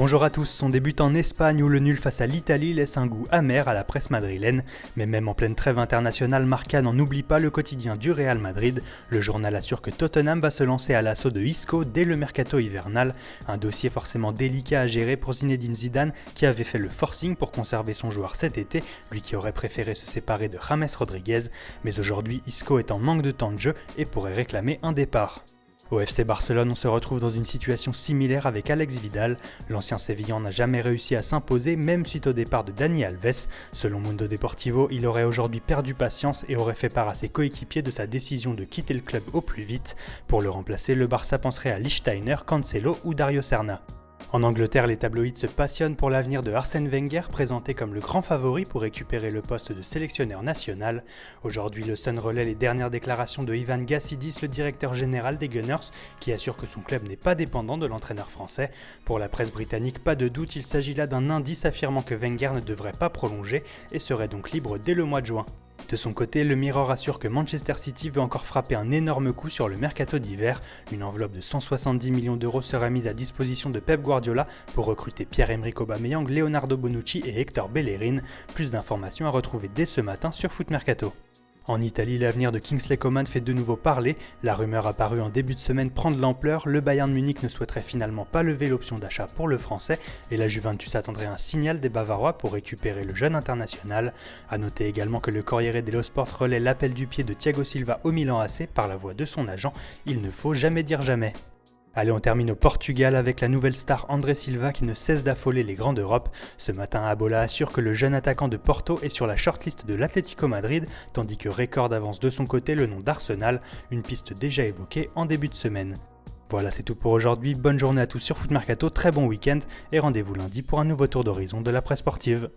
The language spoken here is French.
Bonjour à tous, on débute en Espagne où le nul face à l'Italie laisse un goût amer à la presse madrilène. Mais même en pleine trêve internationale, Marca n'en oublie pas le quotidien du Real Madrid. Le journal assure que Tottenham va se lancer à l'assaut de Isco dès le mercato hivernal. Un dossier forcément délicat à gérer pour Zinedine Zidane qui avait fait le forcing pour conserver son joueur cet été, lui qui aurait préféré se séparer de James Rodriguez. Mais aujourd'hui, Isco est en manque de temps de jeu et pourrait réclamer un départ. Au FC Barcelone, on se retrouve dans une situation similaire avec Alex Vidal. L'ancien Sévillan n'a jamais réussi à s'imposer, même suite au départ de Dani Alves. Selon Mundo Deportivo, il aurait aujourd'hui perdu patience et aurait fait part à ses coéquipiers de sa décision de quitter le club au plus vite. Pour le remplacer, le Barça penserait à Lichtsteiner, Cancelo ou Dario Serna. En Angleterre, les tabloïds se passionnent pour l'avenir de Arsène Wenger, présenté comme le grand favori pour récupérer le poste de sélectionneur national. Aujourd'hui, le Sun relaie les dernières déclarations de Ivan Gassidis, le directeur général des Gunners, qui assure que son club n'est pas dépendant de l'entraîneur français. Pour la presse britannique, pas de doute, il s'agit là d'un indice affirmant que Wenger ne devrait pas prolonger et serait donc libre dès le mois de juin. De son côté, le Mirror assure que Manchester City veut encore frapper un énorme coup sur le mercato d'hiver. Une enveloppe de 170 millions d'euros sera mise à disposition de Pep Guardiola pour recruter Pierre-Emerick Aubameyang, Leonardo Bonucci et Hector Bellerin. Plus d'informations à retrouver dès ce matin sur Foot Mercato. En Italie, l'avenir de Kingsley Coman fait de nouveau parler. La rumeur apparue en début de semaine prend de l'ampleur. Le Bayern Munich ne souhaiterait finalement pas lever l'option d'achat pour le français et la Juventus attendrait un signal des Bavarois pour récupérer le jeune international. A noter également que le Corriere dello Sport relaie l'appel du pied de Thiago Silva au Milan AC par la voix de son agent. Il ne faut jamais dire jamais. Allez, on termine au Portugal avec la nouvelle star André Silva qui ne cesse d'affoler les grands d'Europe. Ce matin, Abola assure que le jeune attaquant de Porto est sur la shortlist de l'Atlético Madrid, tandis que Record avance de son côté le nom d'Arsenal, une piste déjà évoquée en début de semaine. Voilà, c'est tout pour aujourd'hui. Bonne journée à tous sur Foot Mercato, très bon week-end et rendez-vous lundi pour un nouveau tour d'horizon de la presse sportive.